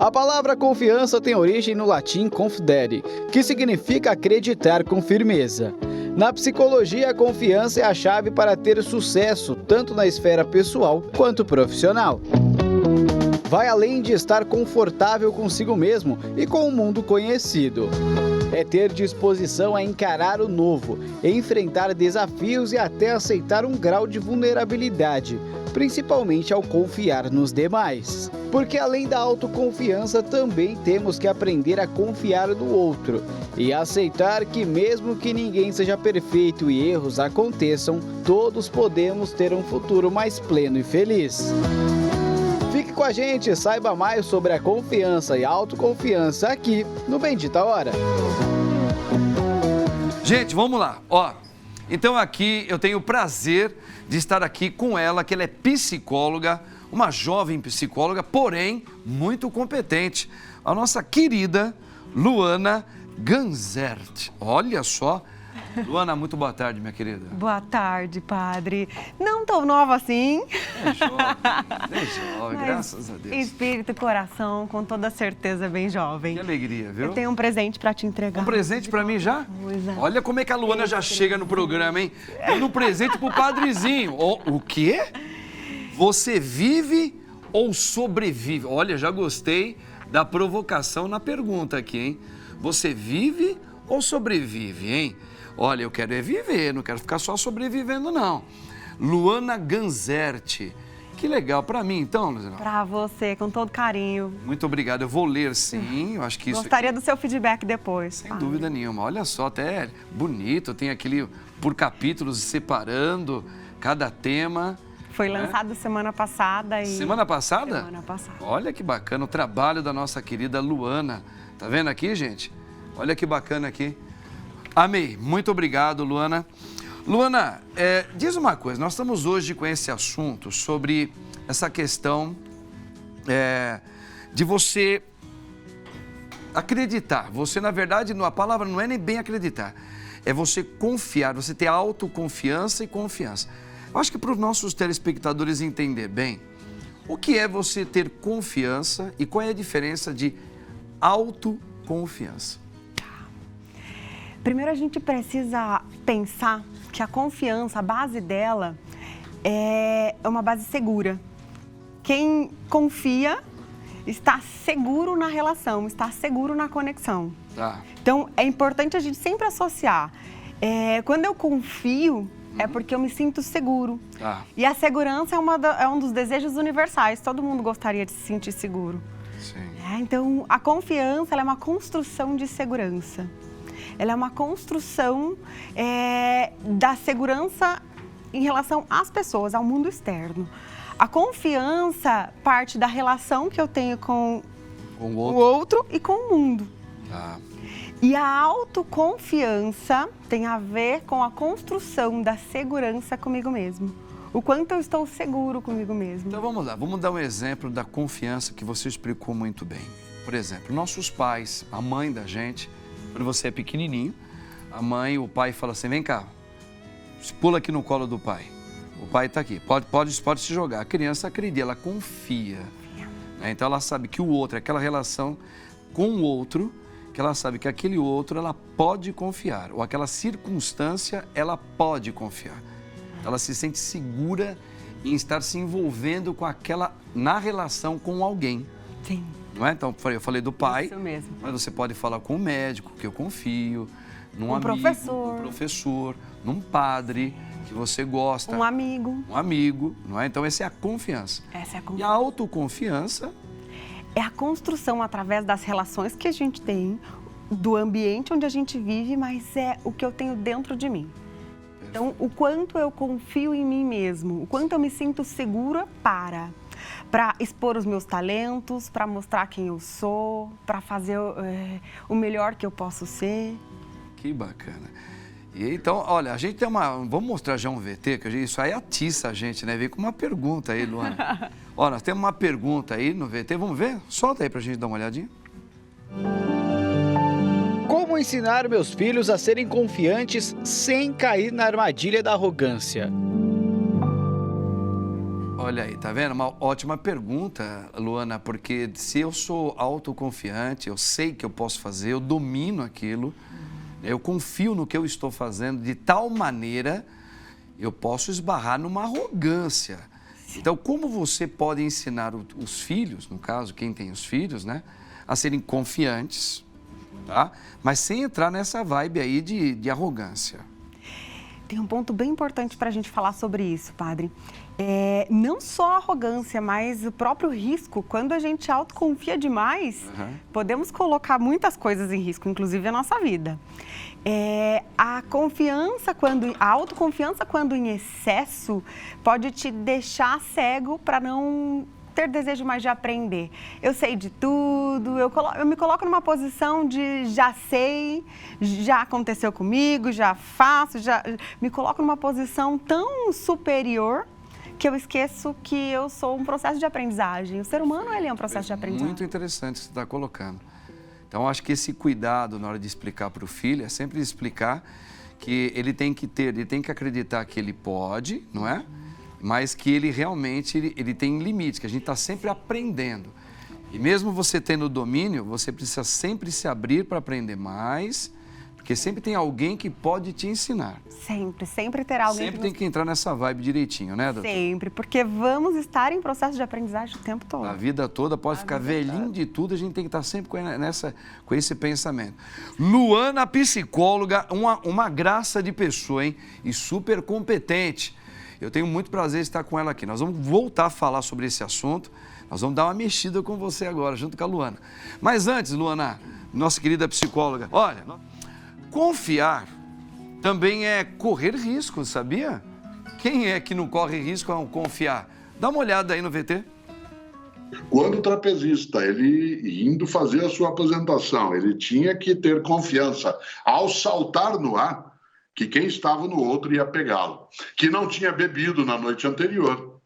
A palavra confiança tem origem no latim confidere, que significa acreditar com firmeza. Na psicologia, a confiança é a chave para ter sucesso, tanto na esfera pessoal quanto profissional. Vai além de estar confortável consigo mesmo e com o mundo conhecido. É ter disposição a encarar o novo, enfrentar desafios e até aceitar um grau de vulnerabilidade, principalmente ao confiar nos demais. Porque além da autoconfiança, também temos que aprender a confiar no outro e aceitar que mesmo que ninguém seja perfeito e erros aconteçam, todos podemos ter um futuro mais pleno e feliz. Fique com a gente, saiba mais sobre a confiança e a autoconfiança aqui no Bendita Hora. Gente, vamos lá. Então aqui eu tenho o prazer de estar aqui com ela, que ela é psicóloga, uma jovem psicóloga, porém muito competente. A nossa querida Luana Ganzert. Olha só. Luana, muito boa tarde, minha querida. Boa tarde, padre. Não tão nova assim. Bem jovem, graças a Deus. Espírito e coração, com toda certeza, bem jovem. Que alegria, viu? Eu tenho um presente para te entregar. Um presente para mim já? Coisa. Olha como é que a Luana já chega no programa, hein? Dando um presente pro padrezinho. O quê? Você vive ou sobrevive? Olha, já gostei da provocação na pergunta aqui, hein? Você vive ou sobrevive, hein? Olha, eu quero é viver, não quero ficar só sobrevivendo, não. Luana Ganzert. Que legal. Para mim, então, Luana? Para você, com todo carinho. Muito obrigado. Eu vou ler, sim. Eu acho que isso Gostaria aqui... do seu feedback depois. Sem dúvida nenhuma. Olha só, até bonito. Tem aquele por capítulos separando cada tema. Foi lançado semana passada. E... Semana passada? Semana passada. Olha que bacana o trabalho da nossa querida Luana. Tá vendo aqui, gente? Olha que bacana aqui. Amei. Muito obrigado, Luana. Luana, diz uma coisa. Nós estamos hoje com esse assunto sobre essa questão de você acreditar. Você, na verdade, a palavra não é nem bem acreditar. É você confiar, você ter autoconfiança e confiança. Eu acho que para os nossos telespectadores entender bem, o que é você ter confiança e qual é a diferença de autoconfiança? Primeiro a gente precisa pensar que a confiança, a base dela é uma base segura. Quem confia está seguro na relação, está seguro na conexão. Tá. Então é importante a gente sempre associar. Quando eu confio, é porque eu me sinto seguro. Tá. E a segurança é um dos desejos universais. Todo mundo gostaria de se sentir seguro. Sim. Então a confiança ela é uma construção de segurança. Ela é uma construção da segurança em relação às pessoas, ao mundo externo. A confiança parte da relação que eu tenho com o outro e com o mundo. Tá. E a autoconfiança tem a ver com a construção da segurança comigo mesmo. O quanto eu estou seguro comigo mesmo. Então vamos lá, vamos dar um exemplo da confiança que você explicou muito bem. Por exemplo, nossos pais, a mãe da gente... Quando você é pequenininho, a mãe, o pai fala assim, vem cá, pula aqui no colo do pai. O pai está aqui, pode se jogar. A criança acredita, ela confia. Né? Então ela sabe que o outro, aquela relação com o outro, que ela sabe que aquele outro ela pode confiar. Ou aquela circunstância ela pode confiar. Ela se sente segura em estar se envolvendo na relação com alguém. Sim. Não é? Então, eu falei do pai, isso mesmo. Mas você pode falar com o médico, que eu confio, num amigo, professor. num professor, num padre que você gosta. Um amigo. Um amigo, não é? Então, essa é a confiança. Essa é a confiança. E a autoconfiança? É a construção através das relações que a gente tem, do ambiente onde a gente vive, mas é o que eu tenho dentro de mim. Então, o quanto eu confio em mim mesmo, o quanto eu me sinto segura para expor os meus talentos, para mostrar quem eu sou, para fazer o melhor que eu posso ser. Que bacana. E então, olha, a gente tem vamos mostrar já um VT, que isso aí atiça a gente, né? Vem com uma pergunta aí, Luana. Ó, nós temos uma pergunta aí no VT, vamos ver? Solta aí pra gente dar uma olhadinha. Como ensinar meus filhos a serem confiantes sem cair na armadilha da arrogância? Olha aí, tá vendo? Uma ótima pergunta, Luana, porque se eu sou autoconfiante, eu sei que eu posso fazer, eu domino aquilo, eu confio no que eu estou fazendo, de tal maneira eu posso esbarrar numa arrogância. Então, como você pode ensinar os filhos, no caso, quem tem os filhos, né, a serem confiantes, tá? Mas sem entrar nessa vibe aí de arrogância. Tem um ponto bem importante para a gente falar sobre isso, padre. Não só a arrogância, mas o próprio risco. Quando a gente autoconfia demais, podemos colocar muitas coisas em risco, inclusive a nossa vida. A autoconfiança, quando em excesso, pode te deixar cego para não ter desejo mais de aprender. Eu sei de tudo, eu me coloco numa posição de já sei, já aconteceu comigo, já faço, me coloco numa posição tão superior que eu esqueço que eu sou um processo de aprendizagem. O ser humano, ele é um processo de aprendizagem. Muito interessante o que você está colocando. Então, acho que esse cuidado na hora de explicar para o filho é sempre explicar que ele tem que acreditar que ele pode, não é? Mas que ele realmente ele tem limites, que a gente está sempre aprendendo. E mesmo você tendo domínio, você precisa sempre se abrir para aprender mais, porque sempre tem alguém que pode te ensinar. Sempre terá alguém sempre tem que entrar nessa vibe direitinho, né, doutor? Sempre, porque vamos estar em processo de aprendizagem o tempo todo. A vida toda, pode ficar velhinho de tudo, a gente tem que estar sempre com esse pensamento. Luana, psicóloga, uma graça de pessoa, hein? E super competente. Eu tenho muito prazer em estar com ela aqui. Nós vamos voltar a falar sobre esse assunto. Nós vamos dar uma mexida com você agora, junto com a Luana. Mas antes, Luana, nossa querida psicóloga, olha, confiar também é correr risco, sabia? Quem é que não corre risco ao confiar? Dá uma olhada aí no VT. Quando o trapezista, ele indo fazer a sua apresentação, ele tinha que ter confiança ao saltar no ar, que quem estava no outro ia pegá-lo, que não tinha bebido na noite anterior,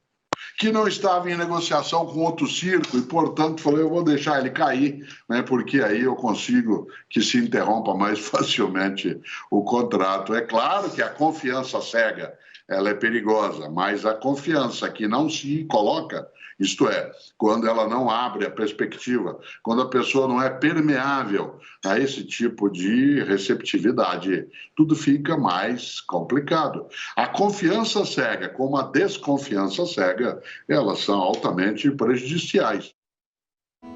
que não estava em negociação com outro circo e, portanto, falou, eu vou deixar ele cair, né, porque aí eu consigo que se interrompa mais facilmente o contrato. É claro que a confiança cega, ela é perigosa, mas a confiança que não se coloca, isto é, quando ela não abre a perspectiva, quando a pessoa não é permeável a esse tipo de receptividade, tudo fica mais complicado. A confiança cega, como a desconfiança cega, elas são altamente prejudiciais.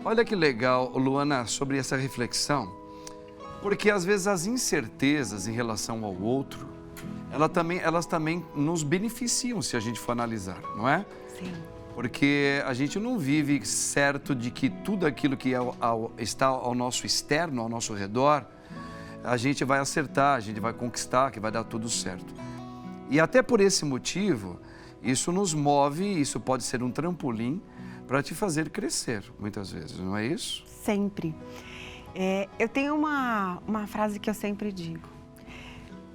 Olha que legal, Luana, sobre essa reflexão, porque às vezes as incertezas em relação ao outro, elas também nos beneficiam se a gente for analisar, não é? Sim. Porque a gente não vive certo de que tudo aquilo que está ao nosso externo, ao nosso redor, a gente vai acertar, a gente vai conquistar, que vai dar tudo certo. E até por esse motivo, isso nos move, isso pode ser um trampolim para te fazer crescer, muitas vezes, não é isso? Sempre. Eu tenho uma frase que eu sempre digo.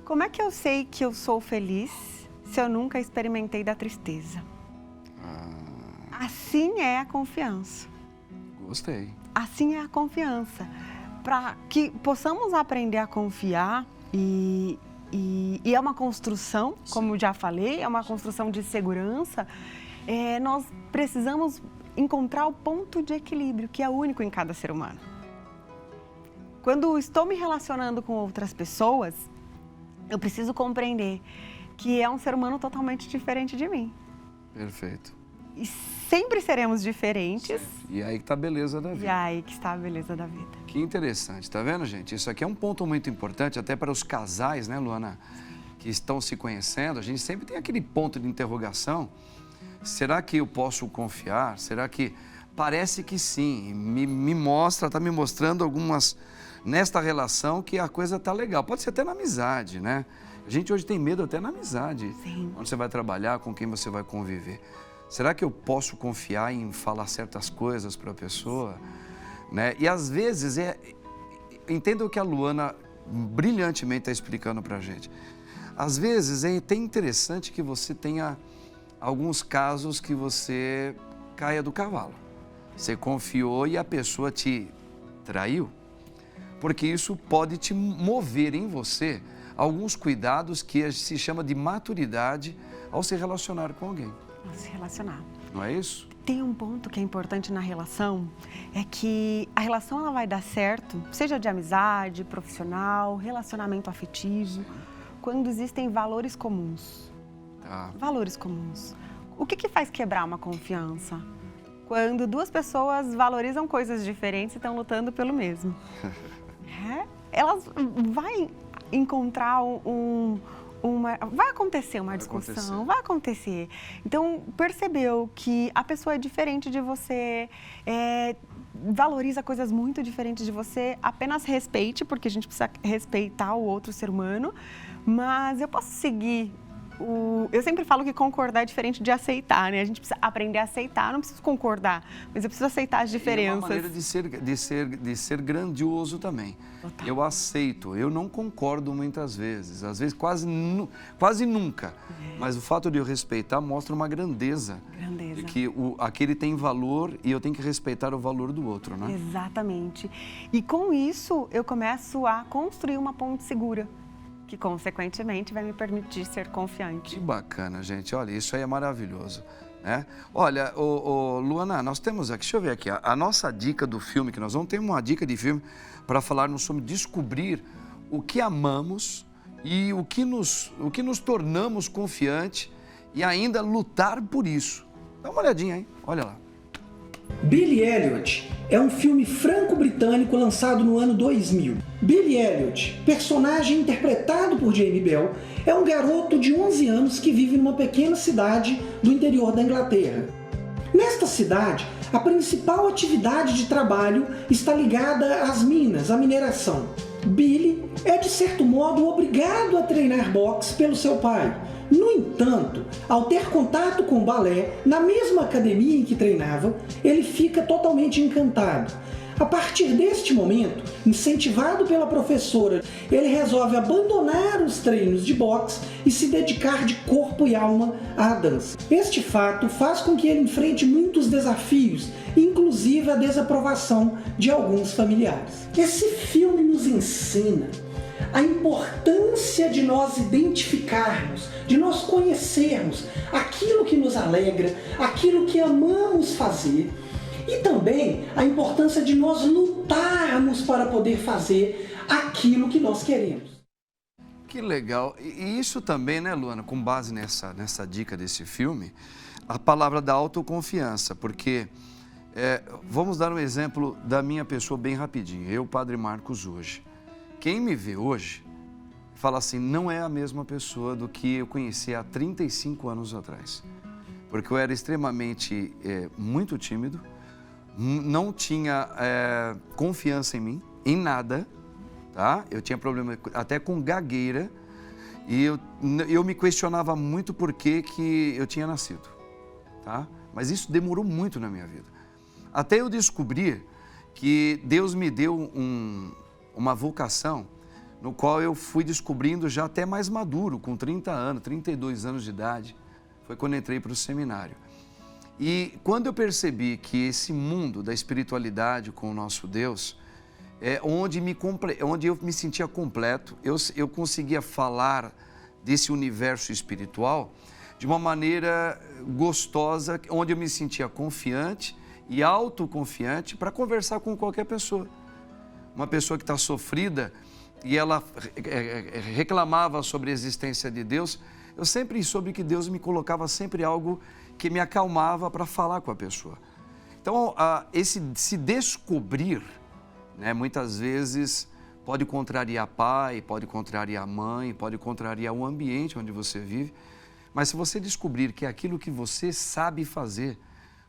Como é que eu sei que eu sou feliz se eu nunca experimentei da tristeza? Assim é a confiança. Gostei. Assim é a confiança. Para que possamos aprender a confiar e é uma construção, como eu já falei, é uma construção de segurança, nós precisamos encontrar o ponto de equilíbrio, que é único em cada ser humano. Quando estou me relacionando com outras pessoas, eu preciso compreender que é um ser humano totalmente diferente de mim. Perfeito. E sempre seremos diferentes. E aí que está a beleza da vida. E aí que está a beleza da vida. Que interessante, tá vendo, gente? Isso aqui é um ponto muito importante, até para os casais, né, Luana, que estão se conhecendo. A gente sempre tem aquele ponto de interrogação. Será que eu posso confiar? Será que... Parece que sim. Está me mostrando algumas... Nesta relação que a coisa tá legal. Pode ser até na amizade, né? A gente hoje tem medo até na amizade. Sim. Onde você vai trabalhar, com quem você vai conviver. Será que eu posso confiar em falar certas coisas para a pessoa? Né? E às vezes, entenda o que a Luana brilhantemente está explicando para a gente. Às vezes é até interessante que você tenha alguns casos que você caia do cavalo. Você confiou e a pessoa te traiu. Porque isso pode te mover em você alguns cuidados que se chama de maturidade ao se relacionar com alguém. Se relacionar. Não é isso? Tem um ponto que é importante na relação, é que a relação ela vai dar certo, seja de amizade, profissional, relacionamento afetivo, quando existem valores comuns. Tá. Valores comuns. O que faz quebrar uma confiança? Quando duas pessoas valorizam coisas diferentes e estão lutando pelo mesmo. Elas vão encontrar vai acontecer uma discussão, vai acontecer. Então, percebeu que a pessoa é diferente de você, valoriza coisas muito diferentes de você, apenas respeite, porque a gente precisa respeitar o outro ser humano, mas eu posso seguir. Eu sempre falo que concordar é diferente de aceitar, né? A gente precisa aprender a aceitar, não preciso concordar, mas eu preciso aceitar as diferenças. É uma maneira de ser grandioso também. Total. Eu aceito, eu não concordo muitas vezes, às vezes quase nunca, mas o fato de eu respeitar mostra uma grandeza. De que aquele tem valor e eu tenho que respeitar o valor do outro, né? Exatamente. E com isso eu começo a construir uma ponte segura, que, consequentemente, vai me permitir ser confiante. Que bacana, gente. Olha, isso aí é maravilhoso, né? Olha, Luana, nós temos aqui, deixa eu ver aqui, a nossa dica do filme, que nós vamos ter uma dica de filme para falarmos sobre descobrir o que amamos e o que nos tornamos confiantes e ainda lutar por isso. Dá uma olhadinha, hein? Olha lá. Billy Elliot é um filme franco-britânico lançado no ano 2000. Billy Elliot, personagem interpretado por Jamie Bell, é um garoto de 11 anos que vive numa pequena cidade do interior da Inglaterra. Nesta cidade, a principal atividade de trabalho está ligada às minas, à mineração. Billy é, de certo modo, obrigado a treinar boxe pelo seu pai. No entanto, ao ter contato com o balé, na mesma academia em que treinava, ele fica totalmente encantado. A partir deste momento, incentivado pela professora, ele resolve abandonar os treinos de boxe e se dedicar de corpo e alma à dança. Este fato faz com que ele enfrente muitos desafios, inclusive a desaprovação de alguns familiares. Esse filme nos ensina a importância de nós identificarmos, de nós conhecermos aquilo que nos alegra, aquilo que amamos fazer, e também a importância de nós lutarmos para poder fazer aquilo que nós queremos. Que legal. E isso também, né, Luana, com base nessa dica desse filme, a palavra da autoconfiança, porque vamos dar um exemplo da minha pessoa bem rapidinho. Eu, Padre Marcos, hoje. Quem me vê hoje fala assim, não é a mesma pessoa do que eu conheci há 35 anos atrás. Porque eu era extremamente muito tímido, não tinha confiança em mim, em nada, tá? Eu tinha problema até com gagueira e eu me questionava muito por que eu tinha nascido, tá? Mas isso demorou muito na minha vida. Até eu descobrir que Deus me deu uma vocação no qual eu fui descobrindo já até mais maduro, com 30 anos, 32 anos de idade, foi quando entrei para o seminário. E quando eu percebi que esse mundo da espiritualidade com o nosso Deus, onde eu me sentia completo, eu conseguia falar desse universo espiritual de uma maneira gostosa, onde eu me sentia confiante e autoconfiante para conversar com qualquer pessoa. Uma pessoa que está sofrida e ela reclamava sobre a existência de Deus, eu sempre soube que Deus me colocava sempre algo que me acalmava para falar com a pessoa. Então, esse se descobrir, né, muitas vezes pode contrariar pai, pode contrariar mãe, pode contrariar o ambiente onde você vive, mas se você descobrir que é aquilo que você sabe fazer,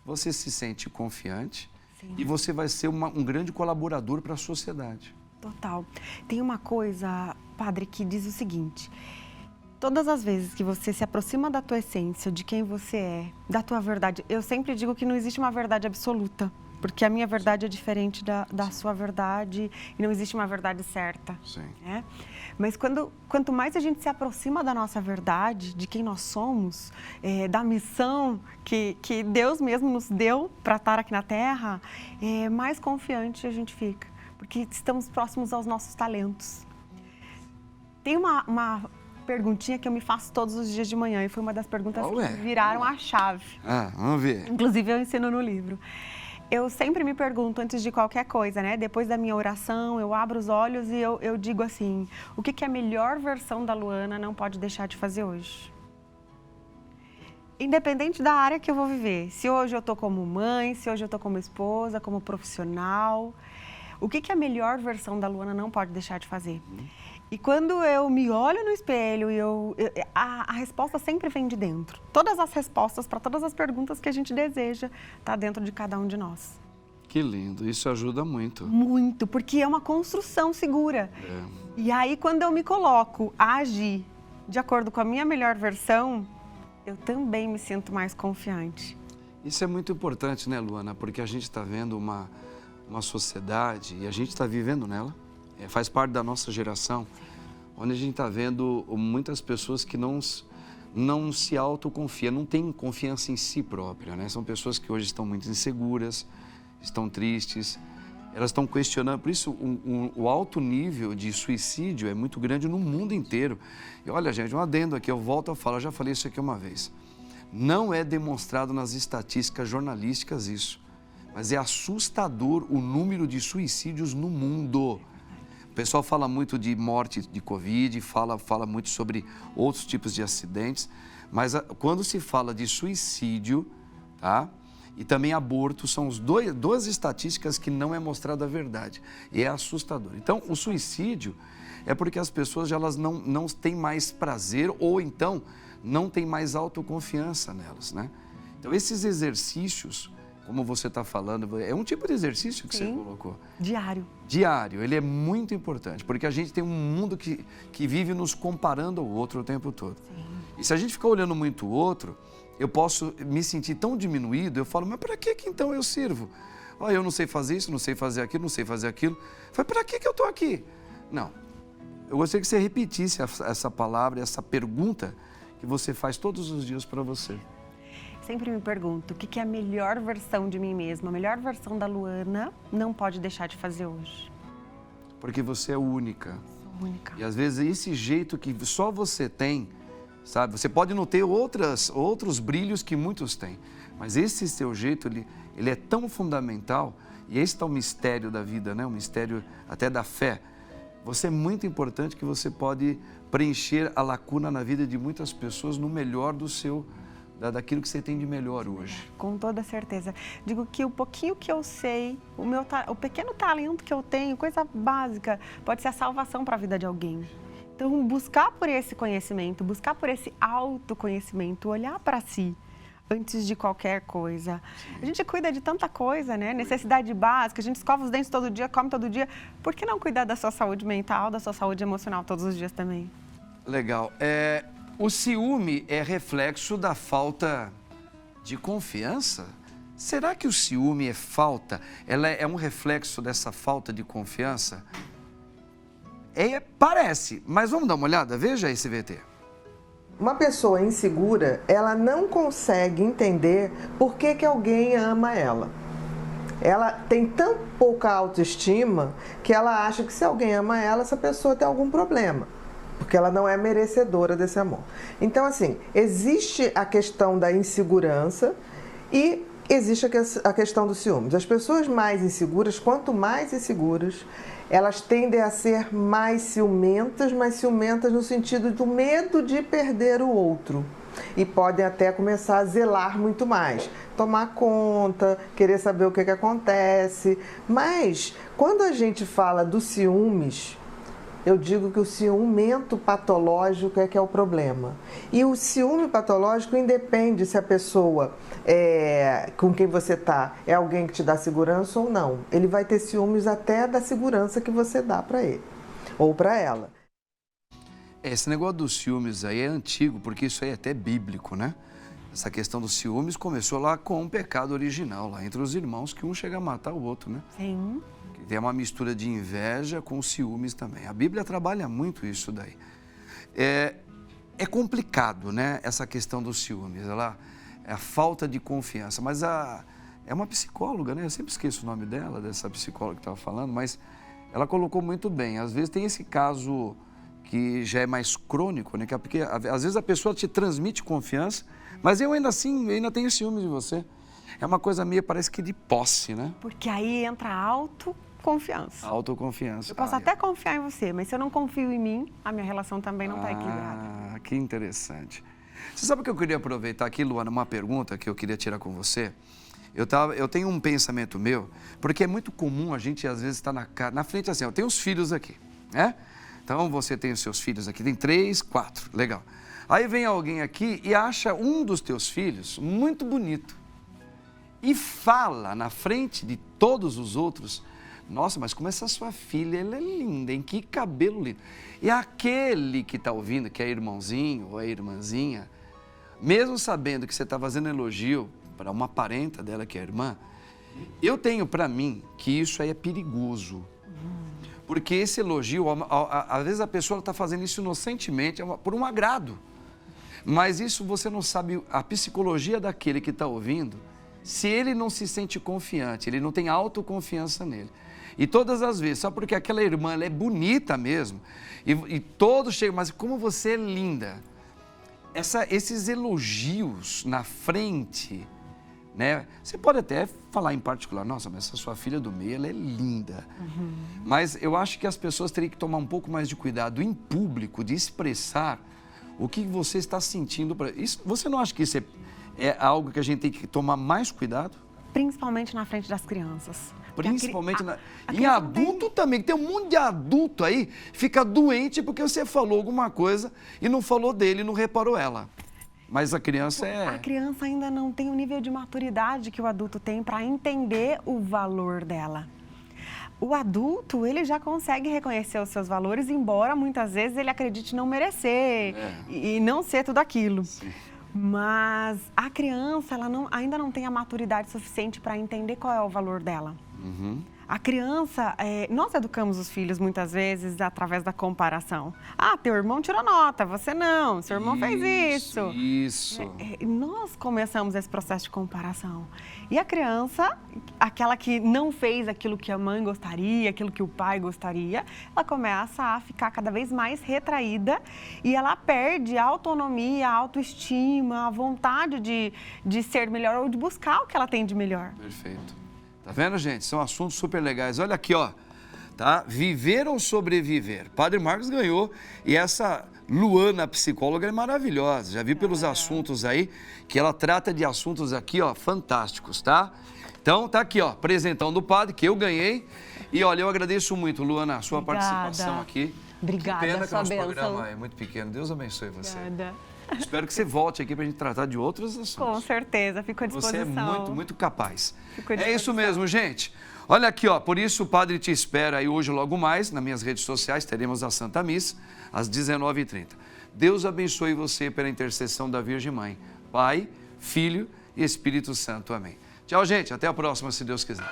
você se sente confiante. Sim. E você vai ser um grande colaborador para a sociedade. Total. Tem uma coisa, padre, que diz o seguinte: todas as vezes que você se aproxima da tua essência, de quem você é, da tua verdade, eu sempre digo que não existe uma verdade absoluta, porque a minha verdade é diferente da sua verdade e não existe uma verdade certa. Sim. Né? Mas quanto mais a gente se aproxima da nossa verdade, de quem nós somos, da missão que Deus mesmo nos deu para estar aqui na Terra, mais confiante a gente fica, porque estamos próximos aos nossos talentos. Tem uma perguntinha que eu me faço todos os dias de manhã e foi uma das perguntas Qual é? que viraram a chave. Vamos ver. Inclusive, eu ensino no livro. Eu sempre me pergunto antes de qualquer coisa, né? Depois da minha oração, eu abro os olhos e eu digo assim, o que a melhor versão da Luana não pode deixar de fazer hoje? Independente da área que eu vou viver, se hoje eu tô como mãe, se hoje eu tô como esposa, como profissional, o que a melhor versão da Luana não pode deixar de fazer? E quando eu me olho no espelho, a resposta sempre vem de dentro. Todas as respostas para todas as perguntas que a gente deseja tá dentro de cada um de nós. Que lindo, isso ajuda muito. Muito, porque é uma construção segura. E aí, quando eu me coloco a agir de acordo com a minha melhor versão, eu também me sinto mais confiante. Isso é muito importante, né, Luana? Porque a gente está vendo uma sociedade, e a gente está vivendo nela, faz parte da nossa geração, onde a gente está vendo muitas pessoas que não se autoconfiam, não têm confiança em si própria, né? São pessoas que hoje estão muito inseguras, estão tristes, elas estão questionando. Por isso, o alto nível de suicídio é muito grande no mundo inteiro. E olha, gente, um adendo aqui, eu volto a falar, eu já falei isso aqui uma vez. Não é demonstrado nas estatísticas jornalísticas isso, mas é assustador o número de suicídios no mundo. O pessoal fala muito de morte de Covid, fala muito sobre outros tipos de acidentes, mas quando se fala de suicídio, tá? E também aborto, são duas estatísticas que não é mostrada a verdade. E é assustador. Então, o suicídio é porque as pessoas elas não têm mais prazer ou então não têm mais autoconfiança nelas, né? Então, esses exercícios, como você está falando, é um tipo de exercício que Sim. você colocou. Diário. Diário, ele é muito importante, porque a gente tem um mundo que vive nos comparando ao outro o tempo todo. Sim. E se a gente ficar olhando muito o outro, eu posso me sentir tão diminuído, eu falo, mas para que então eu sirvo? Olha, eu não sei fazer isso, não sei fazer aquilo, não sei fazer aquilo. Falei, para que eu estou aqui? Não. Eu gostaria que você repetisse essa palavra, essa pergunta que você faz todos os dias para você. Sempre me pergunto, o que a melhor versão de mim mesma, a melhor versão da Luana não pode deixar de fazer hoje? Porque você é única. Sou única. E às vezes esse jeito que só você tem, sabe? Você pode não ter outros brilhos que muitos têm, mas esse seu jeito, ele é tão fundamental, e esse é o mistério da vida, né? O mistério até da fé. Você é muito importante que você pode preencher a lacuna na vida de muitas pessoas no melhor daquilo que você tem de melhor hoje. Com toda certeza. Digo que o pouquinho que eu sei, o pequeno talento que eu tenho, coisa básica, pode ser a salvação para a vida de alguém. Então, buscar por esse conhecimento, buscar por esse autoconhecimento, olhar para si antes de qualquer coisa. A gente cuida de tanta coisa, né? Necessidade básica, a gente escova os dentes todo dia, come todo dia. Por que não cuidar da sua saúde mental, da sua saúde emocional todos os dias também? Legal. O ciúme é reflexo da falta de confiança? Será que o ciúme ela é um reflexo dessa falta de confiança? Parece, mas vamos dar uma olhada, veja esse VT. Uma pessoa insegura, ela não consegue entender por que alguém ama ela. Ela tem tão pouca autoestima que ela acha que se alguém ama ela, essa pessoa tem algum problema, porque ela não é merecedora desse amor. Então, assim, existe a questão da insegurança e existe a questão do ciúmes. As pessoas mais inseguras, quanto mais inseguras, elas tendem a ser mais ciumentas, mas ciumentas no sentido do medo de perder o outro. E podem até começar a zelar muito mais, tomar conta, querer saber o que acontece. Mas, quando a gente fala do ciúmes, eu digo que o ciumento patológico é que é o problema. E o ciúme patológico independe se a pessoa com quem você está é alguém que te dá segurança ou não. Ele vai ter ciúmes até da segurança que você dá para ele ou para ela. Esse negócio dos ciúmes aí é antigo, porque isso aí é até bíblico, né? Essa questão dos ciúmes começou lá com um pecado original, lá entre os irmãos, que um chega a matar o outro, né? Sim. Tem uma mistura de inveja com ciúmes também. A Bíblia trabalha muito isso daí. É complicado, né, essa questão dos ciúmes. É a falta de confiança. Mas é uma psicóloga, né? Eu sempre esqueço o nome dela, dessa psicóloga que estava falando, mas ela colocou muito bem. Às vezes tem esse caso que já é mais crônico, né? Porque às vezes a pessoa te transmite confiança, mas eu ainda assim, ainda tenho ciúme de você. É uma coisa meio, parece que de posse, né? Porque aí entra a autoconfiança. Autoconfiança. Eu posso até confiar em você, mas se eu não confio em mim, a minha relação também não está equilibrada. Ah, que interessante. Você sabe o que eu queria aproveitar aqui, Luana, uma pergunta que eu queria tirar com você? Eu tenho um pensamento meu, porque é muito comum a gente, às vezes, estar na frente assim, eu tenho os filhos aqui, né? Então, você tem os seus filhos aqui, tem 3, 4, legal. Aí vem alguém aqui e acha um dos teus filhos muito bonito e fala na frente de todos os outros, nossa, mas como essa sua filha, ela é linda, hein? Que cabelo lindo. E aquele que está ouvindo, que é irmãozinho ou é irmãzinha, mesmo sabendo que você está fazendo elogio para uma parenta dela que é irmã, eu tenho para mim que isso aí é perigoso. Porque esse elogio, às vezes a pessoa está fazendo isso inocentemente, por um agrado. Mas isso você não sabe a psicologia daquele que está ouvindo, se ele não se sente confiante, ele não tem autoconfiança nele. E todas as vezes, só porque aquela irmã ela é bonita mesmo, e todos chegam, mas como você é linda. Esses elogios na frente, né? Você pode até falar em particular, nossa, mas essa sua filha do meio, ela é linda. Mas eu acho que as pessoas teriam que tomar um pouco mais de cuidado em público, de expressar o que você está sentindo. Você não acha que isso é algo que a gente tem que tomar mais cuidado? Principalmente na frente das crianças. Principalmente em adulto também, que tem um monte de adulto aí, fica doente porque você falou alguma coisa e não falou dele, não reparou ela. Mas a criança A criança ainda não tem o nível de maturidade que o adulto tem para entender o valor dela. O adulto, ele já consegue reconhecer os seus valores, embora muitas vezes ele acredite não merecer e não ser tudo aquilo. Sim. Mas a criança, ela ainda não tem a maturidade suficiente para entender qual é o valor dela. A criança, nós educamos os filhos muitas vezes através da comparação. Ah, teu irmão tirou nota, você não, seu irmão fez isso. Isso. Nós começamos esse processo de comparação. E a criança, aquela que não fez aquilo que a mãe gostaria, aquilo que o pai gostaria, ela começa a ficar cada vez mais retraída e ela perde a autonomia, a autoestima, a vontade de ser melhor ou de buscar o que ela tem de melhor. Perfeito. Tá vendo, gente? São assuntos super legais. Olha aqui, ó. Tá? Viver ou sobreviver? Padre Marcos ganhou e essa Luana, psicóloga, é maravilhosa. Já vi pelos assuntos aí que ela trata de assuntos aqui, ó, fantásticos, tá? Então, tá aqui, ó, presentão do padre que eu ganhei. E olha, eu agradeço muito, Luana, a sua participação aqui. Obrigada, que pena que o sua nosso bênção. programa é muito pequeno. Deus abençoe você. Obrigada. Espero que você volte aqui para a gente tratar de outros assuntos. Com certeza, fico à disposição. Você é muito, muito capaz. Fico à É isso disposição. mesmo, gente. Olha aqui, ó, por isso o Padre te espera aí hoje logo mais, nas minhas redes sociais, teremos a Santa Missa, às 19h30. Deus abençoe você pela intercessão da Virgem Mãe. Pai, Filho e Espírito Santo. Amém. Tchau, gente. Até a próxima, se Deus quiser.